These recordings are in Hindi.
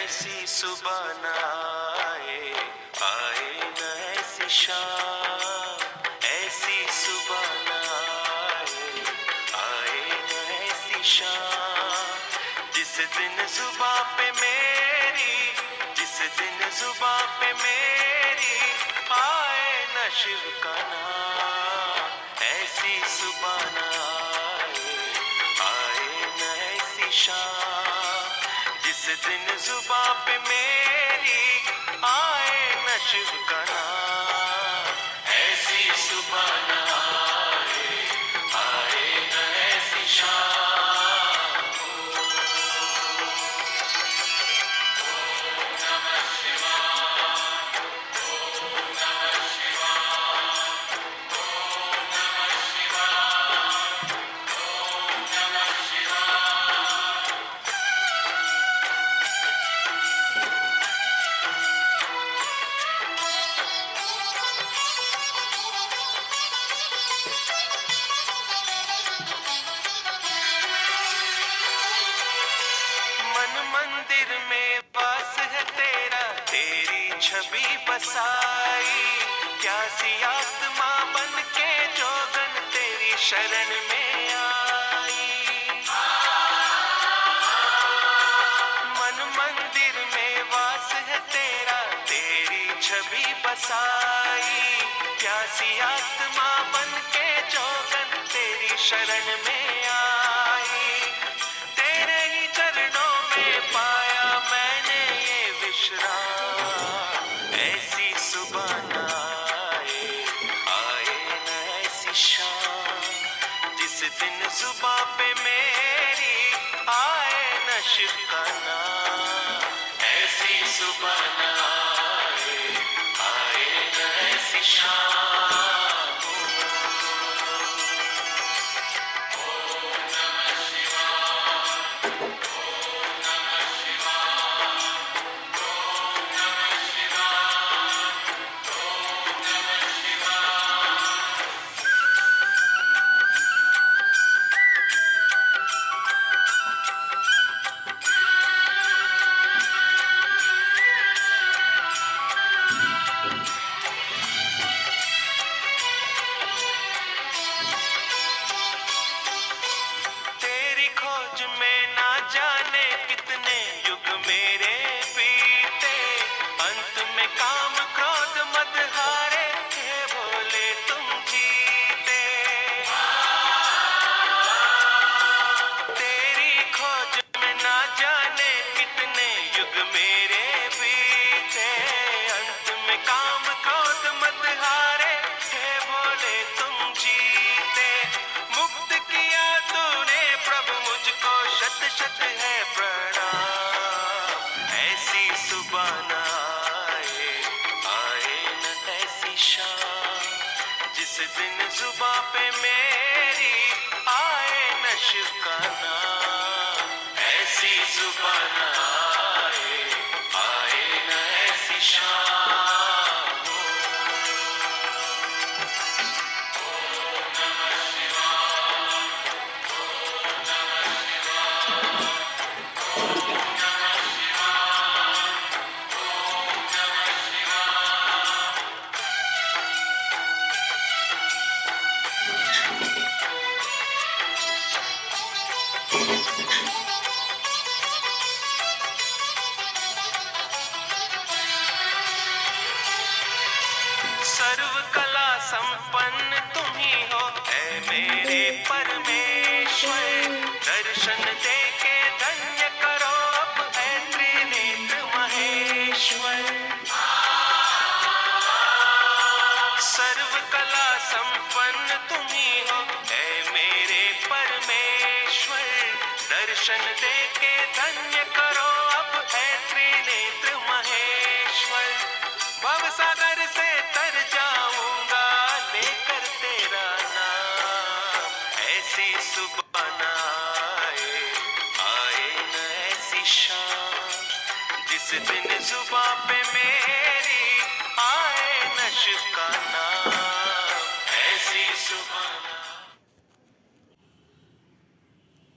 ऐसी सुबह न आए, आए न ऐसी शाम। ऐसी सुबह न आए, आए न ऐसी शाम। जिस दिन सुबह पे मेरी, जिस दिन सुबह पे मेरी आए न शिव का नाम। ऐसी सुबह न आए, आए न ऐसी शाम। जिस दिन जुबां पे मेरी आए न शिव का नाम। ऐसी सुबह न आए, आए न ऐसी शाम। नमः शिवाय, नमः शिवाय, नमः शिवाय, नमः शिवाय। मन मंदिर में वास है तेरा, तेरी छवि बसाई। प्यासी आत्मा बन के जोगन तेरी शरण में आई। मन मंदिर में वास है तेरा, तेरी छवि बसाई। प्यासी आत्मा बन के जोगन तेरी शरण में आई। तेरे ही चरणों में पाया मैंने ये विश्राम। ऐसी सुबह न आए, आए न ऐसी शाम। जिस दिन सुबह पे मेरी आए न शिव का नाम। ऐसी सुबह न आए, आए न ऐसी शाम। नमः शिवाय, नमः शिवाय, नमः शिवाय, नमः शिवाय। तेरी खोज में ना जाने कितने युग मेरे बीते। अंत में काम क्रोध मद हारे थे, बोले तुम जीते। तेरी खोज में ना जाने कितने युग मेरे बीते। अंत में काम क्रोध मद हारे थे, बोले तुम जीते। मुक्त किया तूने प्रभु मुझको, शत शत है प्रणाम। ऐसी सुबह न आए, आए न ऐसी शाम। जिस दिन जुबां पे मेरी आए न शिव का नाम। ऐसी सुबह न आए, आए न ऐसी शाम। नमः शिवाय, नमः शिवाय, नमः शिवाय, नमः शिवाय। सर्व कला संपन्न तुम ही हो, ऐ मेरे परमेश्वर। दर्शन दे के धन्य करो अब, ऐ त्रिनेत्र महेश्वर। सर्व कला संपन्न तुम ही हो, ऐ मेरे परमेश्वर। दर्शन दे के धन्य करो अब, ऐ त्रिनेत्र महेश्वर। भवसागर से तर जाऊंगा लेकर तेरा नाम। ऐसी सुबह न आए, आए न ऐसी शाम। जिस दिन जुबां पे मेरी आए न शिव का नाम। ऐसी सुबह न।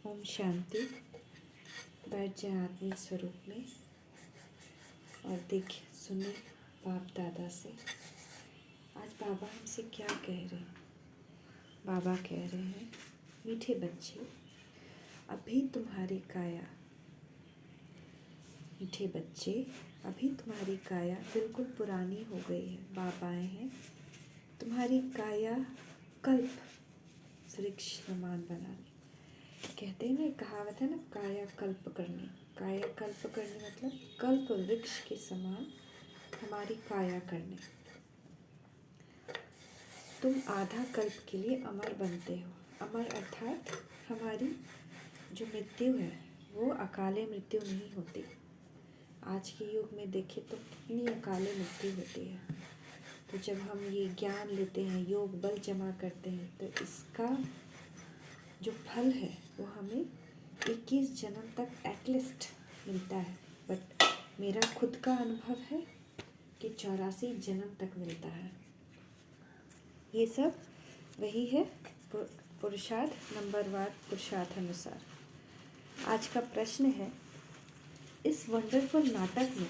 ओम शांति। बैठ जाए आत्मिक स्वरूप में। और देखिए सुने बाप दादा से आज बाबा हमसे क्या कह रहे हैं। बाबा कह रहे हैं, मीठे बच्चे अभी तुम्हारी काया, मीठे बच्चे अभी तुम्हारी काया बिल्कुल पुरानी हो गई है। बाप आए हैं तुम्हारी काया कल्प वृक्ष समान बनाने। कहते हैं ना, कहावत है ना, काया कल्प करनी। काया कल्प करनी मतलब कल्प वृक्ष के समान हमारी काया करने। तुम आधा कल्प के लिए अमर बनते हो। अमर अर्थात हमारी जो मृत्यु है वो अकाले मृत्यु नहीं होती। आज के युग में देखें तो कितनी अकाले मृत्यु होती है। तो जब हम ये ज्ञान लेते हैं, योग बल जमा करते हैं, तो इसका जो फल है वो हमें 21 जन्म तक एटलीस्ट मिलता है। बट मेरा खुद का अनुभव है कि 84 जन्म तक मिलता है। ये सब वही है पुरुषार्थ, नंबरवार पुरुषार्थ अनुसार। आज का प्रश्न है, इस वंडरफुल नाटक में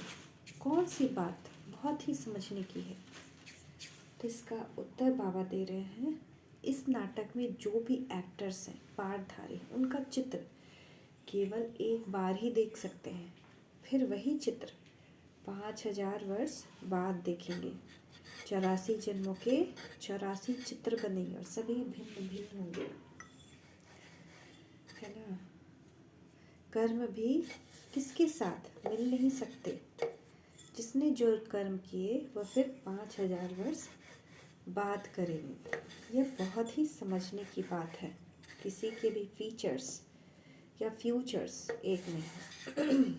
कौन सी बात बहुत ही समझने की है। तो इसका उत्तर बाबा दे रहे हैं, इस नाटक में जो भी एक्टर्स हैं, पात्रधारी, उनका चित्र केवल एक बार ही देख सकते हैं। फिर वही चित्र 5000 वर्ष बाद देखेंगे। 84 जन्मों के 84 चित्र बनेंगे और सभी भिन्न भिन्न होंगे, है ना। कर्म भी किसके साथ मिल नहीं सकते। जिसने जो कर्म किए वह फिर 5000 वर्ष बाद करेंगे। यह बहुत ही समझने की बात है। किसी के भी फीचर्स या फ्यूचर्स एक नहीं,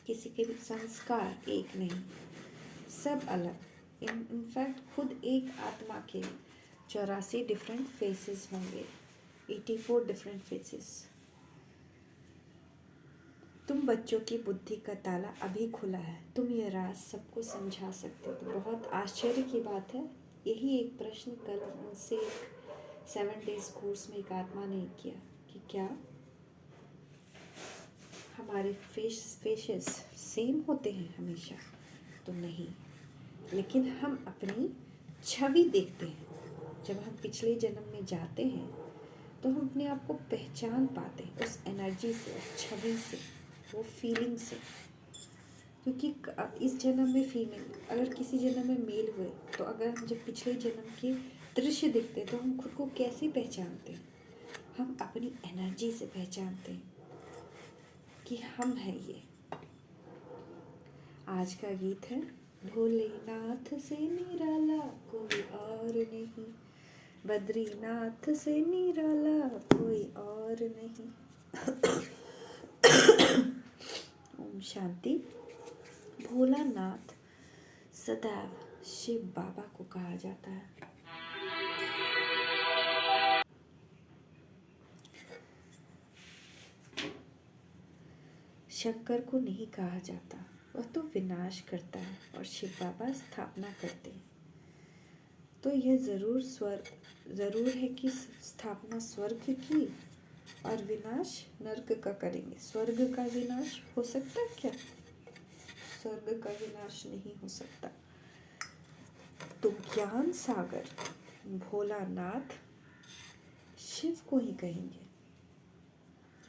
किसी के भी संस्कार एक नहीं, सब अलग। इनफैक्ट खुद एक आत्मा के 84 डिफरेंट फेसेस होंगे, 84 डिफरेंट फेसेस। तुम बच्चों की बुद्धि का ताला अभी खुला है, तुम ये राज सबको समझा सकते हो। तो बहुत आश्चर्य की बात है। यही एक प्रश्न कल मुझसे 7 डेज कोर्स में एक आत्मा ने किया कि क्या हमारे फेसेस सेम होते हैं हमेशा। तो नहीं, लेकिन हम अपनी छवि देखते हैं। जब हम पिछले जन्म में जाते हैं तो हम अपने आप को पहचान पाते हैं उस एनर्जी से, उस छवि से, वो फीलिंग से। क्योंकि इस जन्म में फीमेल, अगर किसी जन्म में मेल हुए, तो अगर हम जब पिछले जन्म के दृश्य देखते हैं तो हम खुद को कैसे पहचानते हैं। हम अपनी एनर्जी से पहचानते हैं कि हम हैं ये। आज का गीत है, भोलेनाथ से निराला कोई और नहीं, बद्रीनाथ से निराला कोई और नहीं। ओम शांति। भोलानाथ सदैव शिव बाबा को कहा जाता है। शंकर को नहीं कहा जाता, वह तो विनाश करता है और शिव बाबा स्थापना करते हैं। तो यह ज़रूर है कि स्थापना स्वर्ग की और विनाश नर्क का करेंगे। स्वर्ग का विनाश हो सकता है क्या? स्वर्ग का विनाश नहीं हो सकता। तो ज्ञान सागर भोलानाथ शिव को ही कहेंगे।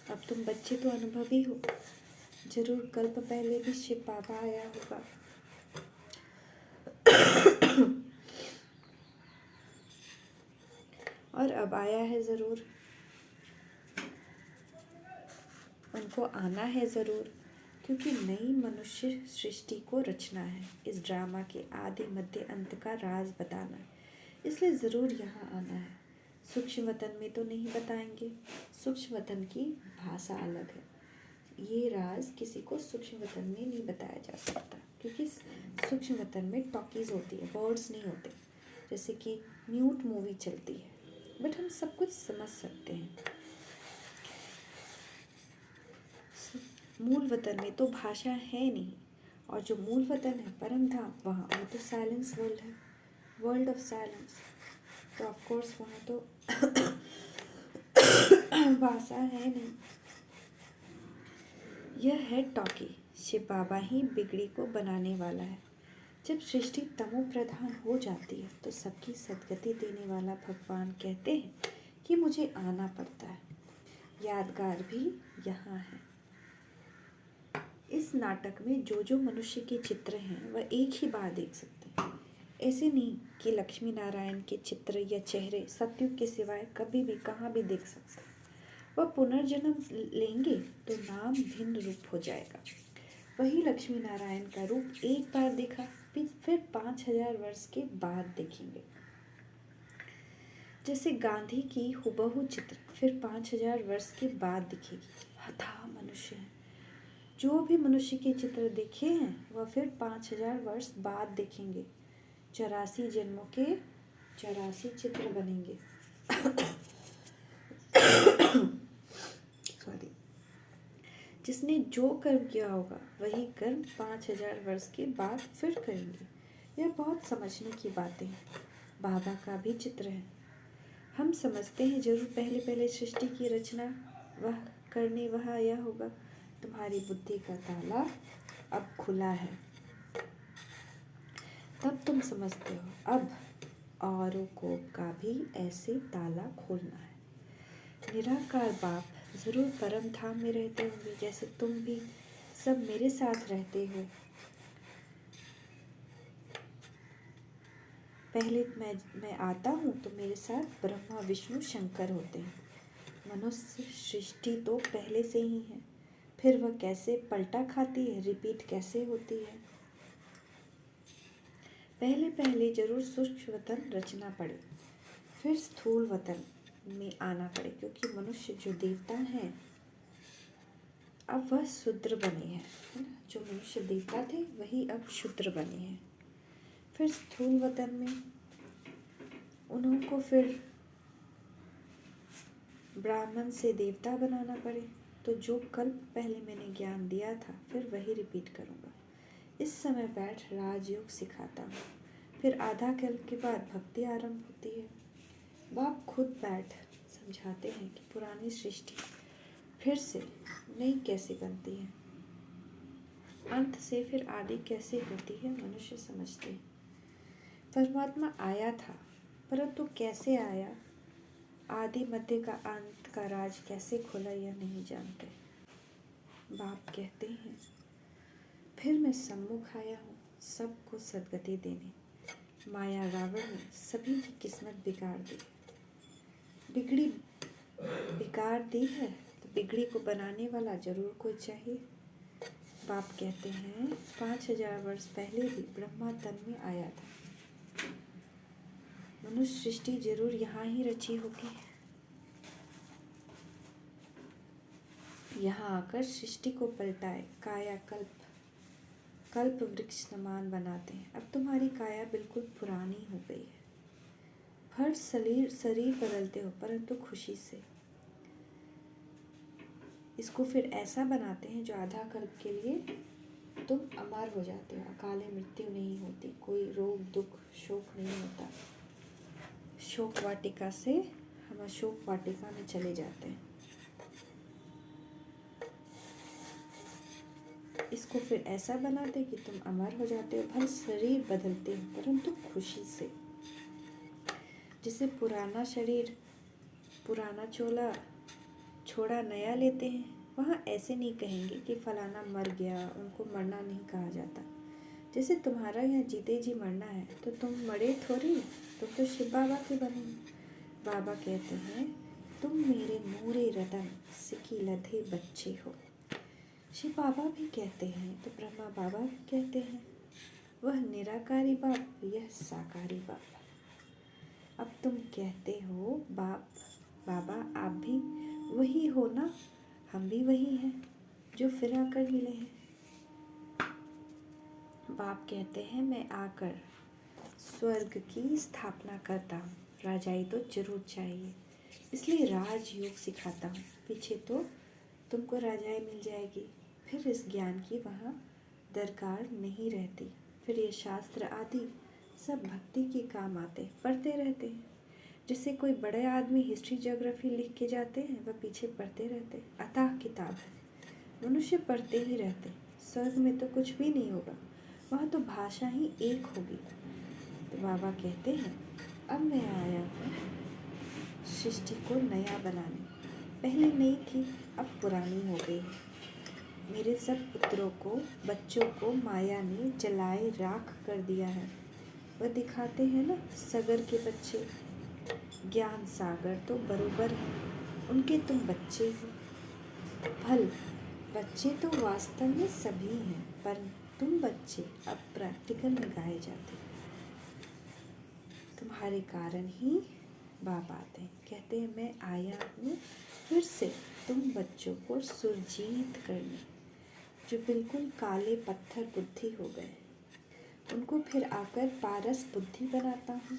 अब तुम बच्चे तो अनुभवी हो, जरूर कल्प पहले भी शिव बाबा आया होगा। और अब आया है ज़रूर, उनको आना है ज़रूर, क्योंकि नई मनुष्य सृष्टि को रचना है। इस ड्रामा के आदि मध्य अंत का राज बताना है, इसलिए ज़रूर यहाँ आना है। सूक्ष्म वतन में तो नहीं बताएंगे, सूक्ष्म वतन की भाषा अलग है। ये राज किसी को सूक्ष्म वतन में नहीं बताया जा सकता, क्योंकि सूक्ष्म वतन में टॉकीज़ होती है, वर्ड्स नहीं होते। जैसे कि म्यूट मूवी चलती है, बट हम सब कुछ समझ सकते हैं। मूल वतन में तो भाषा है नहीं, और जो मूल वतन है परम धाम, वहाँ वो तो साइलेंस वर्ल्ड है, वर्ल्ड ऑफ साइलेंस। तो ऑफ कोर्स वहाँ तो भाषा है नहीं। यह है टॉकी, शिव बाबा ही बिगड़ी को बनाने वाला है। जब सृष्टि तमो प्रधान हो जाती है तो सबकी सद्गति देने वाला भगवान कहते हैं कि मुझे आना पड़ता है। यादगार भी यहाँ है। इस नाटक में जो मनुष्य के चित्र हैं वह एक ही बार देख सकते हैं। ऐसे नहीं कि लक्ष्मी नारायण के चित्र या चेहरे सतयुग के सिवाय कभी भी कहाँ भी देख सकते हैं। वह पुनर्जन्म लेंगे तो नाम भिन्न रूप हो जाएगा। वही लक्ष्मी नारायण का रूप एक बार देखा फिर 5000 वर्ष के बाद देखेंगे। जैसे गांधी की हुबहू चित्र फिर 5000 वर्ष के बाद दिखेगी। अथाह मनुष्य है। जो भी मनुष्य के चित्र देखे हैं वह फिर 5000 वर्ष बाद देखेंगे। 84 जन्मों के 84 चित्र बनेंगे। सॉरी। जिसने जो कर्म किया होगा वही कर्म 5000 वर्ष के बाद फिर करेंगे। यह बहुत समझने की बातें हैं। बाबा का भी चित्र है। हम समझते हैं जरूर पहले सृष्टि की रचना वह करने वह आया होगा। तुम्हारी बुद्धि का ताला अब खुला है। तब तुम समझते हो अब औरों को का भी ऐसे ताला खोलना है। निराकार बाप जरूर परम धाम में रहते होंगे जैसे तुम भी सब मेरे साथ रहते हो। पहले मैं आता हूँ तो मेरे साथ ब्रह्मा विष्णु शंकर होते हैं। मनुष्य सृष्टि तो पहले से ही है। फिर वह कैसे पलटा खाती है, रिपीट कैसे होती है। पहले जरूर सूक्ष्म वतन रचना पड़े फिर स्थूल वतन में आना पड़े, क्योंकि मनुष्य जो देवता हैं अब वह शूद्र बने हैं। जो मनुष्य देवता थे वही अब शूद्र बने हैं। फिर स्थूल वतन में उनको फिर ब्राह्मण से देवता बनाना पड़े। तो जो कल्प पहले मैंने ज्ञान दिया था फिर वही रिपीट करूँगा। इस समय बैठ राजयोग सिखाता हूँ। फिर आधा कल्प के बाद भक्ति आरंभ होती है। बाप खुद बैठ समझाते हैं कि पुरानी सृष्टि फिर से नई कैसे बनती है, अंत से फिर आदि कैसे होती है मनुष्य समझते हैं। परमात्मा आया था परंतु कैसे आया, आदि मध्य का अंत का राज कैसे खोला यह नहीं जानते। बाप कहते हैं फिर मैं सम्मुख आया हूँ सबको सद्गति देने। माया रावण ने सभी की किस्मत बिगाड़ दी। बिगड़ी बिगाड़ दी है तो बिगड़ी को बनाने वाला जरूर कोई चाहिए। बाप कहते हैं 5000 वर्ष पहले भी ब्रह्मा तन में आया था। मनुष्य सृष्टि जरूर यहाँ ही रची होगी। यहाँ आकर सृष्टि को पलटाए काया कल्प वृक्ष समान बनाते हैं। अब तुम्हारी काया बिल्कुल पुरानी हो गई है। हर शरीर बदलते हो परंतु खुशी से। इसको फिर ऐसा बनाते हैं जो आधा कल्प के लिए तुम अमर हो जाते हो। अकाले मृत्यु नहीं होती, कोई रोग दुख शोक नहीं होता। शोक वाटिका से हम अशोक वाटिका में चले जाते हैं। इसको फिर ऐसा बनाते कि तुम अमर हो जाते हो। भले शरीर बदलते हो परंतु खुशी से। जिसे पुराना शरीर पुराना चोला छोड़ा नया लेते हैं, वहाँ ऐसे नहीं कहेंगे कि फलाना मर गया, उनको मरना नहीं कहा जाता। जैसे तुम्हारा यहाँ जीते जी मरना है तो तुम मरे थोड़ी, तुम तो शिव बाबा के बने। बाबा कहते हैं तुम मेरे नूरे रतन सिकी लधे बच्चे हो। शिव बाबा भी कहते हैं तो ब्रह्मा बाबा भी कहते हैं। वह निराकारी बाप, यह साकारी बाप। अब तुम कहते हो बाबा आप भी वही हो ना, हम भी वही हैं जो फिर आकर मिले हैं। बाप कहते हैं मैं आकर स्वर्ग की स्थापना करता हूँ। राजाई तो जरूर चाहिए, इसलिए राजयोग सिखाता हूँ। पीछे तो तुमको राजाई मिल जाएगी, फिर इस ज्ञान की वहाँ दरकार नहीं रहती। फिर ये शास्त्र आदि सब भक्ति के काम आते, पढ़ते रहते हैं। जिससे कोई बड़े आदमी हिस्ट्री ज्योग्राफी लिख के जाते हैं वह पीछे पढ़ते रहते। अथाह किताब है, मनुष्य पढ़ते ही रहते, स्वर्ग में तो कुछ भी नहीं होगा, वहाँ तो भाषा ही एक होगी। तो बाबा कहते हैं, अब मैं आया हूँ सृष्टि को नया बनाने। पहले नई थी, अब पुरानी हो गई। मेरे सब पुत्रों को, बच्चों को माया ने जलाए राख कर दिया है। वह दिखाते हैं ना, सगर के बच्चे, ज्ञान सागर तो बरोबर है, उनके तुम बच्चे हो। भल बच्चे तो वास्तव में सभी हैं, पर तुम बच्चे अब प्रैक्टिकल में गाए जाते। तुम्हारे कारण ही बाप आते हैं, कहते हैं मैं आया हूँ फिर से तुम बच्चों को सुरजीत करने, जो बिल्कुल काले पत्थर बुद्धि हो गए, उनको फिर आकर पारस बुद्धि बनाता हूँ।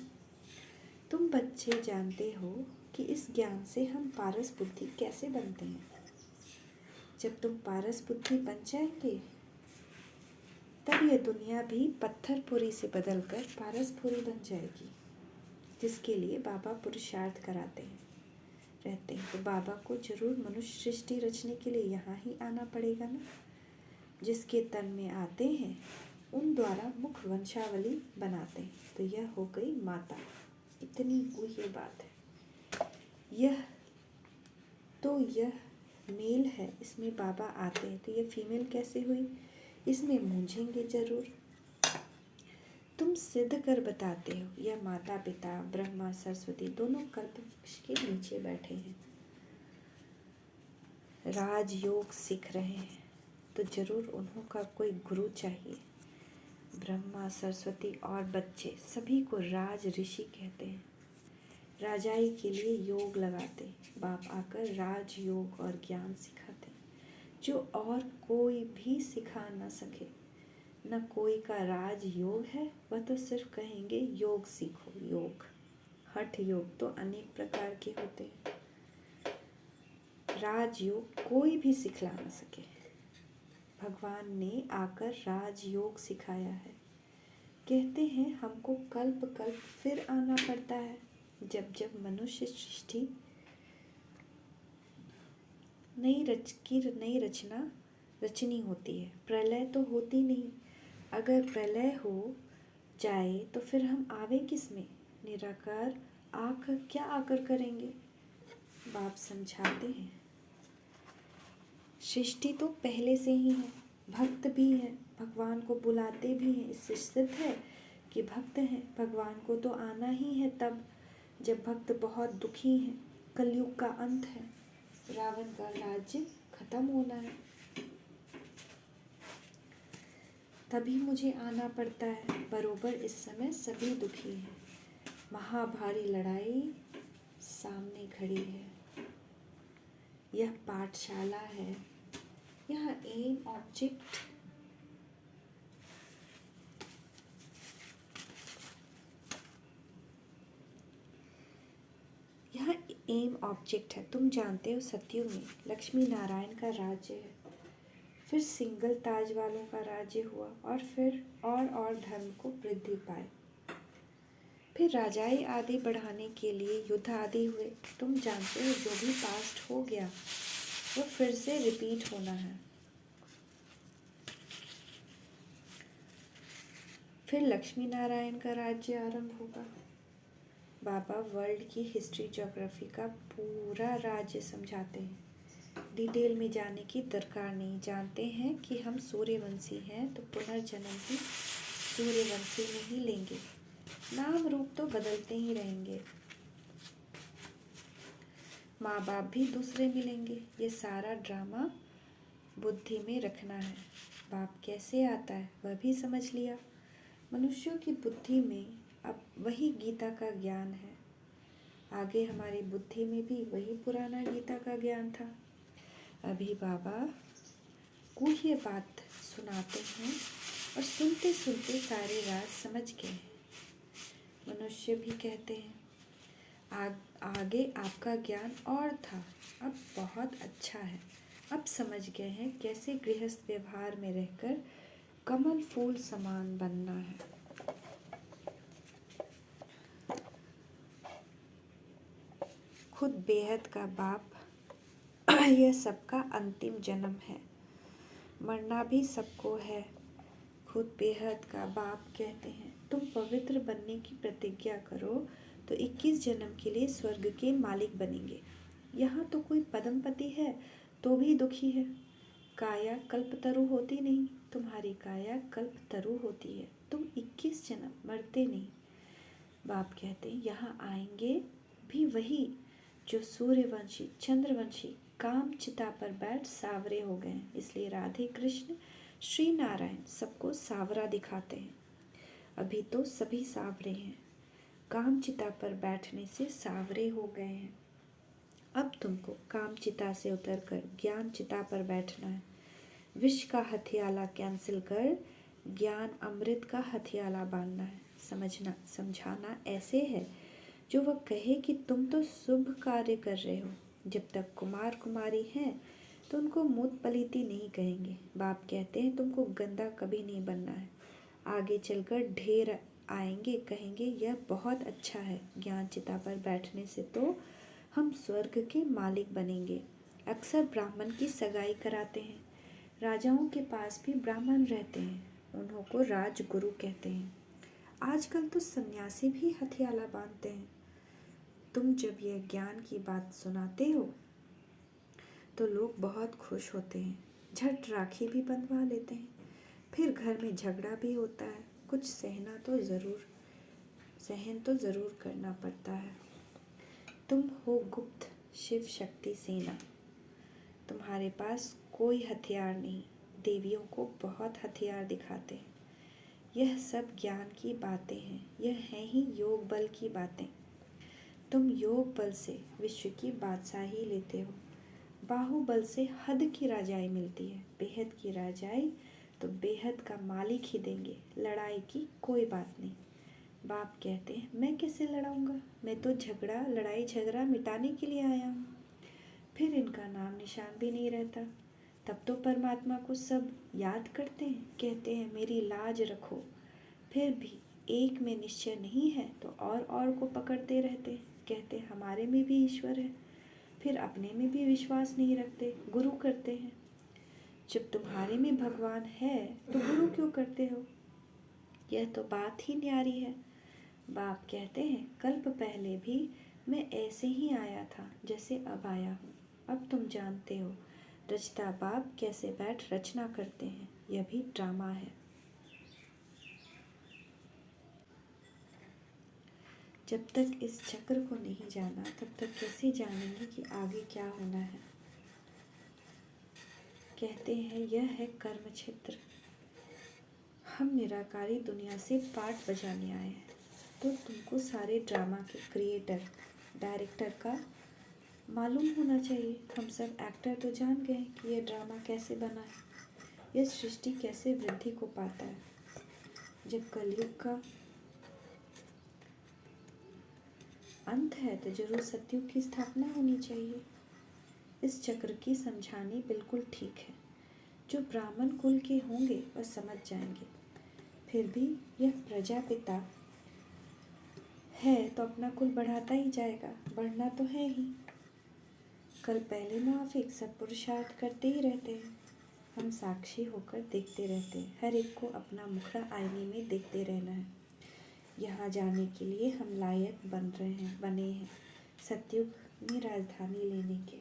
तुम बच्चे जानते हो कि इस ज्ञान से हम पारस बुद्धि कैसे बनते हैं। जब तुम पारस बुद्धि बन जाएंगे, तब यह दुनिया भी पत्थरपुरी से बदलकर पारसपुरी बन जाएगी, जिसके लिए बाबा पुरुषार्थ कराते हैं रहते हैं। तो बाबा को जरूर मनुष्य सृष्टि रचने के लिए यहाँ ही आना पड़ेगा ना। जिसके तन में आते हैं उन द्वारा मुख वंशावली बनाते हैं। तो यह हो गई माता, इतनी गुह्य बात है। यह मेल है, इसमें बाबा आते हैं, तो यह फीमेल कैसे हुई, इसमें मूंझेंगे जरूर। तुम सिद्ध कर बताते हो, यह माता पिता ब्रह्मा सरस्वती दोनों कल्प वृक्ष के नीचे बैठे हैं, राजयोग सीख रहे हैं, तो जरूर उन्हों का कोई गुरु चाहिए। ब्रह्मा सरस्वती और बच्चे सभी को राज ऋषि कहते हैं। राजाई के लिए योग लगाते, बाप आकर राज योग और ज्ञान सिखाते, जो और कोई भी सिखा न सके। न कोई का राज योग है, वह तो सिर्फ कहेंगे योग सीखो। योग, हठ योग तो अनेक प्रकार के होते हैं, राजयोग कोई भी सिखला न सके। भगवान ने आकर राजयोग सिखाया है। कहते हैं हमको कल्प कल्प फिर आना पड़ता है, जब जब मनुष्य सृष्टि नई रचना रचनी होती है। प्रलय तो होती नहीं, अगर प्रलय हो जाए तो फिर हम आवे किस में, निराकार आकर क्या आकर करेंगे। बाप समझाते हैं सृष्टि तो पहले से ही है, भक्त भी हैं, भगवान को बुलाते भी हैं। इससे सिद्ध है कि भक्त हैं। भगवान को तो आना ही है तब जब भक्त बहुत दुखी हैं। कलयुग का अंत है, रावण का राज्य खत्म होना है, तभी मुझे आना पड़ता है। बरोबर इस समय सभी दुखी हैं, महाभारी लड़ाई सामने खड़ी है। यह पाठशाला है, यह एम ऑब्जेक्ट है। तुम जानते हो सतयुग में लक्ष्मी नारायण का राज्य है, फिर सिंगल ताज वालों का राज्य हुआ, और फिर और धर्म को वृद्धि पाए। फिर राजाई आदि बढ़ाने के लिए युद्ध आदि हुए। तुम जानते हो जो भी पास्ट हो गया वो फिर से रिपीट होना है। फिर लक्ष्मी नारायण का राज्य आरंभ होगा। बाबा वर्ल्ड की हिस्ट्री ज्योग्राफी का पूरा राज्य समझाते हैं, डिटेल में जाने की दरकार नहीं। जानते हैं कि हम सूर्यवंशी हैं, तो पुनर्जन्म भी सूर्यवंशी में ही लेंगे, नाम रूप तो बदलते ही रहेंगे, माँ बाप भी दूसरे मिलेंगे। ये सारा ड्रामा बुद्धि में रखना है। बाप कैसे आता है वह भी समझ लिया। मनुष्यों की बुद्धि में अब वही गीता का ज्ञान है, आगे हमारी बुद्धि में भी वही पुराना गीता का ज्ञान था। अभी बाबा गुह्य बात सुनाते हैं और सुनते सुनते सारे राज समझ गए हैं। मनुष्य भी कहते हैं आगे आपका ज्ञान और था, अब बहुत अच्छा है, अब समझ गए हैं कैसे गृहस्थ व्यवहार में रहकर कमल फूल समान बनना है। खुद बेहद का बाप यह सबका अंतिम जन्म है। मरना भी सबको है। खुद बेहद का बाप कहते हैं, तुम पवित्र बनने की प्रतिज्ञा करो तो 21 जन्म के लिए स्वर्ग के मालिक बनेंगे। यहाँ तो कोई पदमपति है तो भी दुखी है। काया कल्पतरु होती नहीं, तुम्हारी काया कल्पतरु होती है। तुम 21 जन्म मरते नहीं। बाप कहते हैं, यहाँ आएंगे भी वही जो सूर्यवंशी चंद्रवंशी काम चिता पर बैठ सावरे हो गए हैं। इसलिए राधे कृष्ण श्री नारायण सबको सावरा दिखाते हैं। अभी तो सभी सावरे हैं, काम चिता पर बैठने से सावरे हो गए हैं। अब तुमको काम चिता से उतरकर ज्ञान चिता पर बैठना है। विष का हथियाला कैंसिल कर ज्ञान अमृत का हथियाला बांधना है। समझाना ऐसे है जो वह कहे कि तुम तो शुभ कार्य कर रहे हो। जब तक कुमार कुमारी हैं तो उनको मूत पलीती नहीं कहेंगे। बाप कहते हैं तुमको गंदा कभी नहीं बनना है। आगे चलकर ढेर आएंगे, कहेंगे यह बहुत अच्छा है। ज्ञान चिता पर बैठने से तो हम स्वर्ग के मालिक बनेंगे। अक्सर ब्राह्मण की सगाई कराते हैं। राजाओं के पास भी ब्राह्मण रहते हैं, उन्हों को राजगुरु कहते हैं। आजकल तो सन्यासी भी हथियाला बांधते हैं। तुम जब यह ज्ञान की बात सुनाते हो तो लोग बहुत खुश होते हैं, झट राखी भी बंधवा लेते हैं। फिर घर में झगड़ा भी होता है। कुछ सहन तो ज़रूर करना पड़ता है। तुम हो गुप्त शिव शक्ति सेना, तुम्हारे पास कोई हथियार नहीं। देवियों को बहुत हथियार दिखाते हैं। यह सब ज्ञान की बातें हैं, यह हैं ही योग बल की बातें। तुम योग बल से विश्व की बादशाही लेते हो, बाहुबल से हद की राजाई मिलती है। बेहद की राजाई तो बेहद का मालिक ही देंगे। लड़ाई की कोई बात नहीं। बाप कहते हैं, मैं कैसे लड़ाऊंगा, मैं तो लड़ाई झगड़ा मिटाने के लिए आया हूँ। फिर इनका नाम निशान भी नहीं रहता। तब तो परमात्मा को सब याद करते हैं, कहते हैं मेरी लाज रखो। फिर भी एक में निश्चय नहीं है तो और को पकड़ते रहते हैं, कहते हमारे में भी ईश्वर है। फिर अपने में भी विश्वास नहीं रखते, गुरु करते हैं। जब तुम्हारे में भगवान है तो गुरु क्यों करते हो? यह तो बात ही न्यारी है। बाप कहते हैं, कल्प पहले भी मैं ऐसे ही आया था जैसे अब आया हूँ। अब तुम जानते हो रचता बाप कैसे बैठ रचना करते हैं। यह भी ड्रामा है। जब तक इस चक्र को नहीं जाना तब तक कैसे जानेंगे कि आगे क्या होना है। कहते हैं यह है कर्म क्षेत्र। हम निराकारी दुनिया से पाठ बजाने आए हैं। तो तुमको सारे ड्रामा के क्रिएटर डायरेक्टर का मालूम होना चाहिए। हम सब एक्टर तो जान गए कि यह ड्रामा कैसे बना है, यह सृष्टि कैसे वृद्धि को पाता है। जब कलयुग का अंत है तो जरूर सतयुग की स्थापना होनी चाहिए। इस चक्र की समझानी बिल्कुल ठीक है। जो ब्राह्मण कुल के होंगे वह समझ जाएंगे। फिर भी यह प्रजापिता है तो अपना कुल बढ़ाता ही जाएगा, बढ़ना तो है ही। कल पहले मुआफिक सब पुरुषार्थ करते ही रहते हैं। हम साक्षी होकर देखते रहते हैं। हर एक को अपना मुखड़ा आईने में देखते रहना है। यहाँ जाने के लिए हम लायक बने हैं सतयुग में राजधानी लेने के।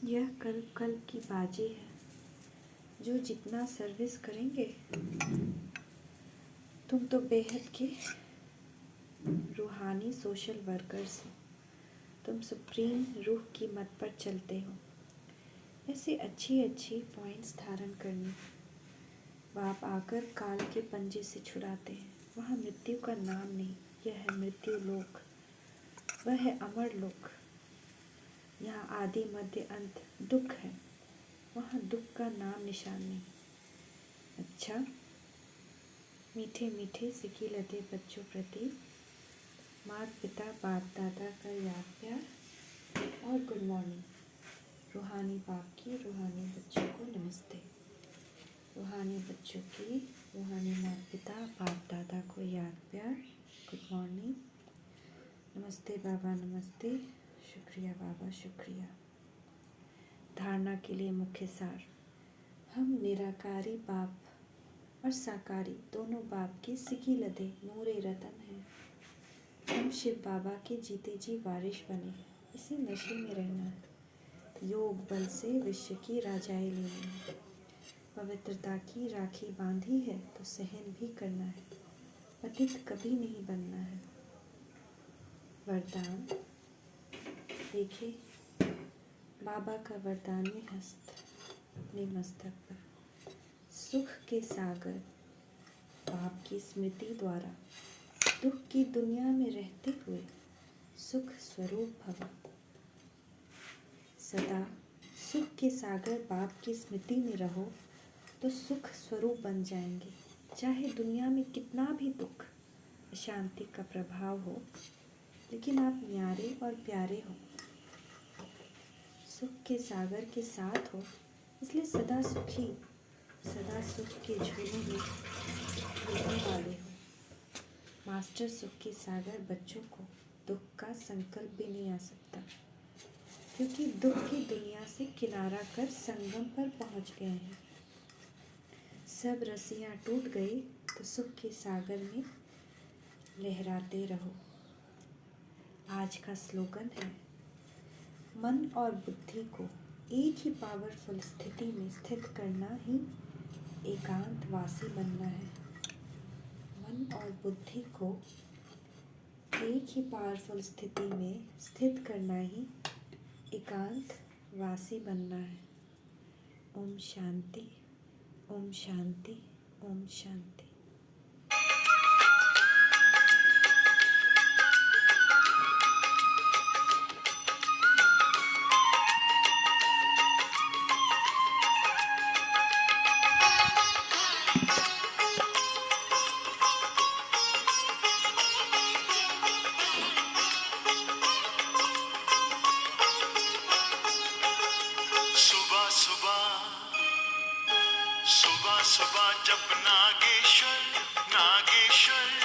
यह कल की बाजी है। जो जितना सर्विस करेंगे, तुम तो बेहद के रूहानी सोशल वर्कर्स हो। तुम सुप्रीम रूह की मत पर चलते हो। ऐसे अच्छी पॉइंट्स धारण करनी। बाप आकर काल के पंजे से छुड़ाते हैं। वहाँ मृत्यु का नाम नहीं, यह है मृत्यु लोक, वह है अमर लोक। यहाँ आदि मध्य अंत दुख है, वहाँ दुख का नाम निशान नहीं। अच्छा, मीठे मीठे सिकी लते बच्चों प्रति माता पिता बाप दादा का याद प्यार और गुड मॉर्निंग। रूहानी बाप की रूहानी बच्चों को नमस्ते। रूहानी बच्चों की रूहानी माता पिता बाप दादा को याद प्यार, गुड मॉर्निंग। नमस्ते बाबा नमस्ते, शुक्रिया बाबा शुक्रिया। धारणा के लिए मुख्य सार। हम निराकारी बाप और साकारी दोनों बाप के सिकी लदे नूरे रतन हैं। हम शिव बाबा के जीते जी वारिश बने, इसी नशे में रहना है। योग बल से विश्व की राजाई लेनी है। पवित्रता की राखी बांधी है तो सहन भी करना है। पतित कभी नहीं बनना है। वरदान। देखिए बाबा का वरदानी हस्त अपने मस्तक पर। सुख के सागर बाप की स्मृति द्वारा दुख की दुनिया में रहते हुए सुख स्वरूप भव। सदा सुख के सागर बाप की स्मृति में रहो तो सुख स्वरूप बन जाएंगे। चाहे दुनिया में कितना भी दुख अशांति का प्रभाव हो, लेकिन आप न्यारे और प्यारे हो। सुख के सागर के साथ हो, इसलिए सदा सुखी, सदा सुख के झूले में झूलने वाले हो। मास्टर सुख के सागर बच्चों को दुख का संकल्प भी नहीं आ सकता, क्योंकि दुख की दुनिया से किनारा कर संगम पर पहुंच गए हैं। सब रस्सियां टूट गई तो सुख के सागर में लहराते रहो। आज का स्लोगन है, मन और बुद्धि को एक ही पावरफुल स्थिति में स्थित करना ही एकांतवासी बनना है। मन और बुद्धि को एक ही पावरफुल स्थिति में स्थित करना ही एकांतवासी बनना है। ओम शांति, ओम शांति, ओम शांति। सुबह सुबह सुबह सुबह जब नागेश्वर नागेश्वर